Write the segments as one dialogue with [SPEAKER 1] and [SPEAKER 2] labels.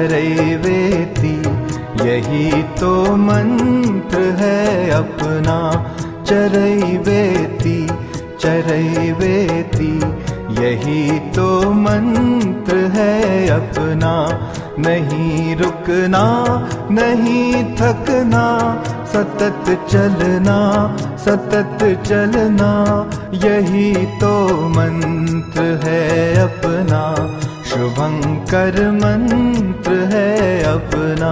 [SPEAKER 1] चरैवेति, यही तो मंत्र है अपना। चरैवेति चरैवेति, यही तो मंत्र है अपना। नहीं रुकना नहीं थकना, सतत चलना सतत चलना, यही तो मंत्र है अपना। शुभंकर मंत्र है अपना।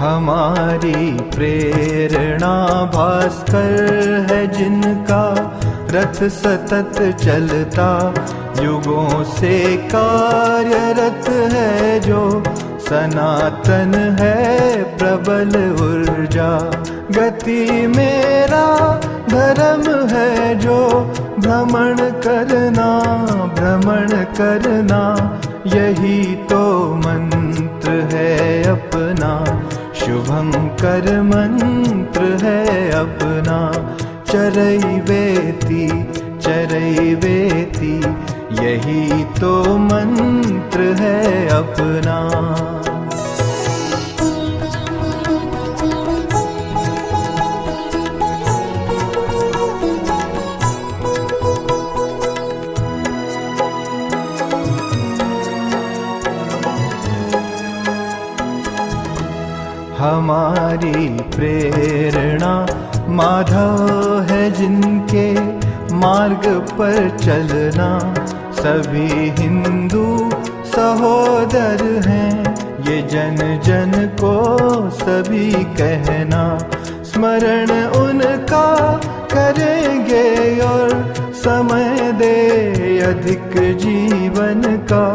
[SPEAKER 1] हमारी प्रेरणा भास्कर है जिनका, रथ सतत चलता युगों से कार्यरत है जो। सनातन है प्रबल ऊर्जा, गति मेरा धर्म है जो। भ्रमण करना, यही तो मंत्र है अपना। शुभंकर मंत्र है अपना। चरैवेति चरैवेति, यही तो मंत्र है अपना। हमारी प्रेरणा माधव है जिनके मार्ग पर चलना। सभी हिंदू सहोदर हैं, ये जन जन को सभी कहना। स्मरण उनका करेंगे और समय दे अधिक जीवन का,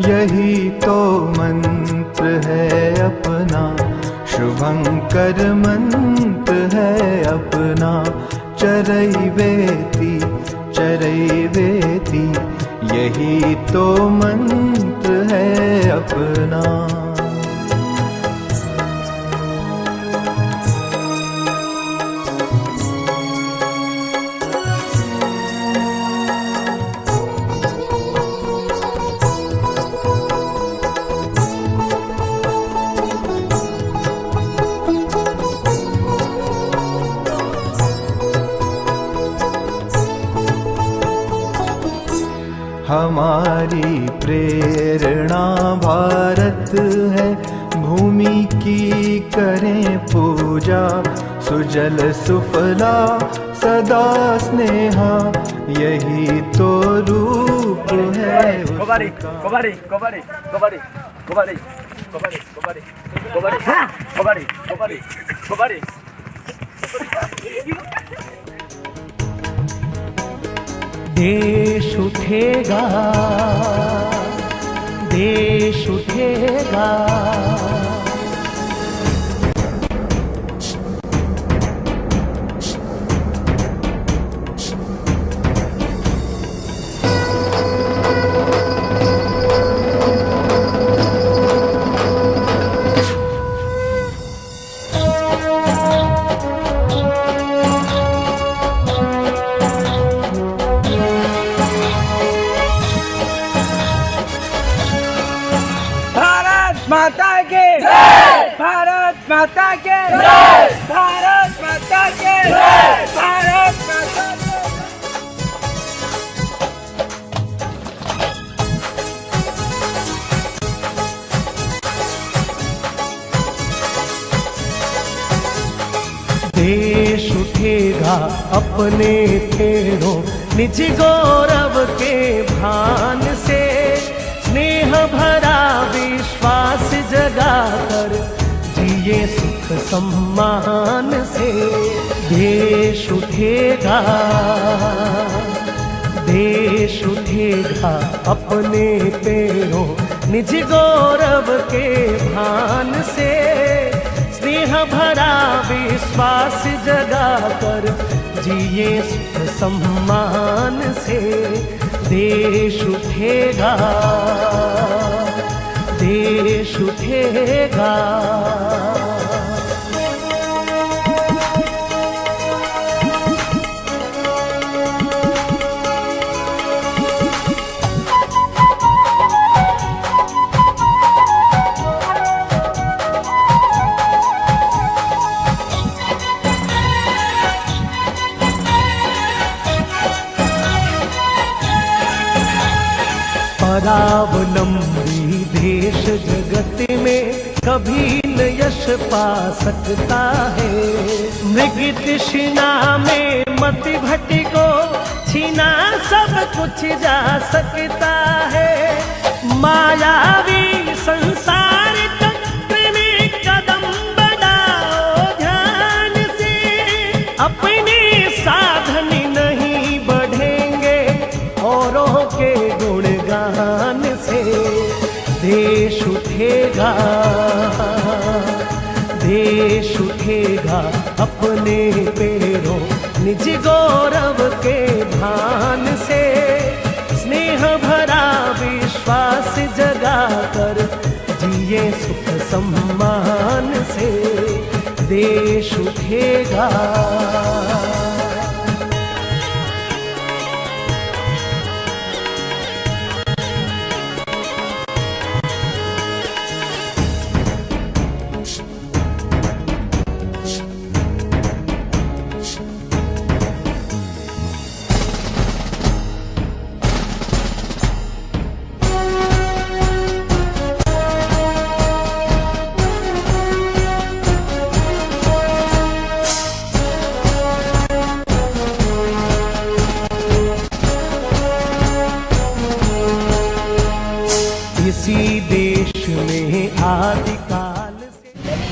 [SPEAKER 1] यही तो मंत्र है अपना। शुभंकर मंत्र है अपना। चरैवेति चरैवेति, यही तो मंत्र है अपना। हमारी प्रेरणा भारत है, भूमि की करें पूजा। सुजल सुफला सदा स्नेहा, यही तो रूप है।
[SPEAKER 2] कोबारी कोबारी कोबारी कोबारी कोबारी कोबारी कोबारी कोबारी कोबारी कोबारी कोबारी।
[SPEAKER 3] देश उठेगा देश उठेगा,
[SPEAKER 2] माता के जय, भारत माता के जय, भारत माता के जय, भारत माता के।
[SPEAKER 3] देश उठेगा अपने फेरों, निज गौरव के भान से। स्नेह भरा विश्वास जगाकर जिए सुख सम्मान से। देश उठेगा अपने पैरों, निज गौरव के भान से। स्नेह भरा विश्वास जगा कर जिए सुख सम्मान से। देश उठेगा, देश उठेगा। परावलंबी देश जगत में कभी न यश पा सकता है। मृग तृष्णा में मति भटि को छीना सब कुछ जा सकता है। मायावी संसार चक्र में कदम बढ़ाओ ध्यान से। अपने साधन नहीं बढ़ेंगे औरों के गुणगान से। देश उठेगा, देश उठेगा अपने पैरों निज गौरव के भान से। स्नेह भरा विश्वास जगा कर जिए सुख सम्मान से। देश उठेगा। इसी देश में आदिकाल से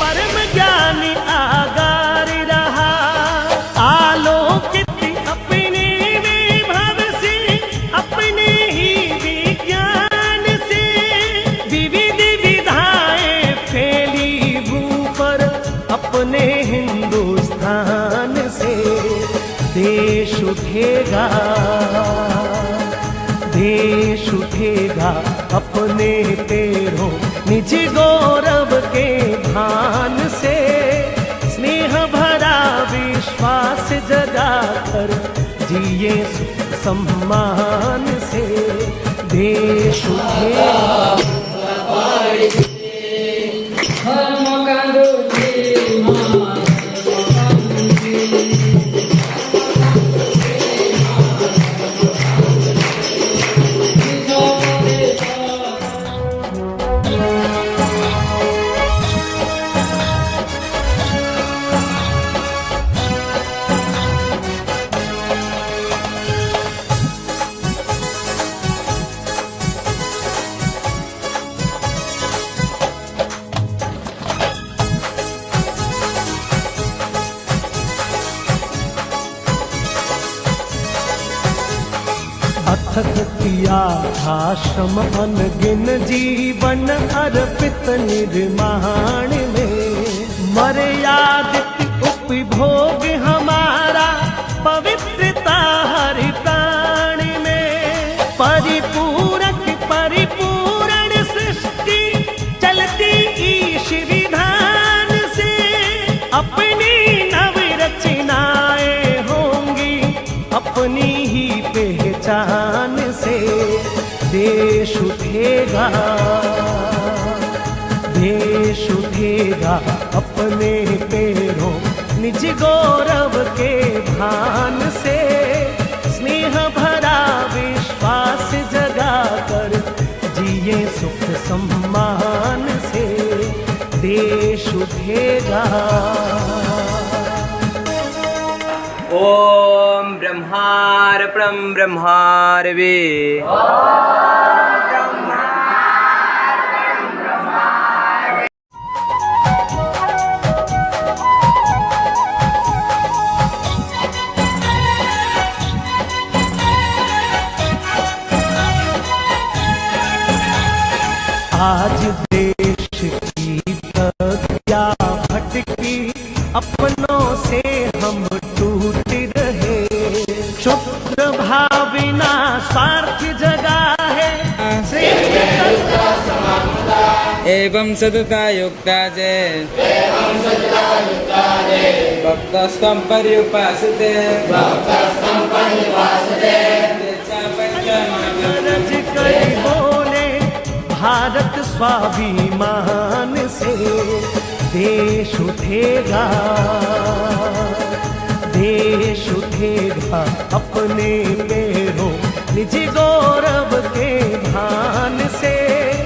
[SPEAKER 3] परम ज्ञानी आगार रहा। आलोकित अपने विभव से, अपने ही विज्ञान से। विविध विधाएं फैली भू पर अपने हिंदुस्तान से। देश उठेगा, देश उठेगा अपने पैरों निज गौरव के भान से। स्नेह भरा विश्वास जगा कर जिए सुख सम्मान से। देश उठेगा। अथक किया था श्रम अनगिन जीवन अर्पित निर्माण में। मर्यादित उपभोग हमारा पवित्रता हर प्राण में। परिपूरक परिपूर्ण सृष्टि चलती ईश विधान से। अपनी नव रचनाएं होंगी अपनी ही पहचान से। देश उठेगा, देश उठेगा अपने पैरों निज गौरव के भान से। स्नेह भरा विश्वास जगा कर जिए सुख सम्मान से। देश उठेगा।
[SPEAKER 2] ओम ब्रह्मार परम ब्रह्मार वे।
[SPEAKER 3] आज देश की प्रज्ञा भटकी, अपनों से हम टूट रहे। क्षुद्र भावना स्वार्थ जगा है,
[SPEAKER 2] एवं सतता युक्ता जे भक्तस्त्वं पर्युपासते
[SPEAKER 3] गरज कर बोले भारत स्वाभिमान से। देश उठेगा, देश उठेगा अपने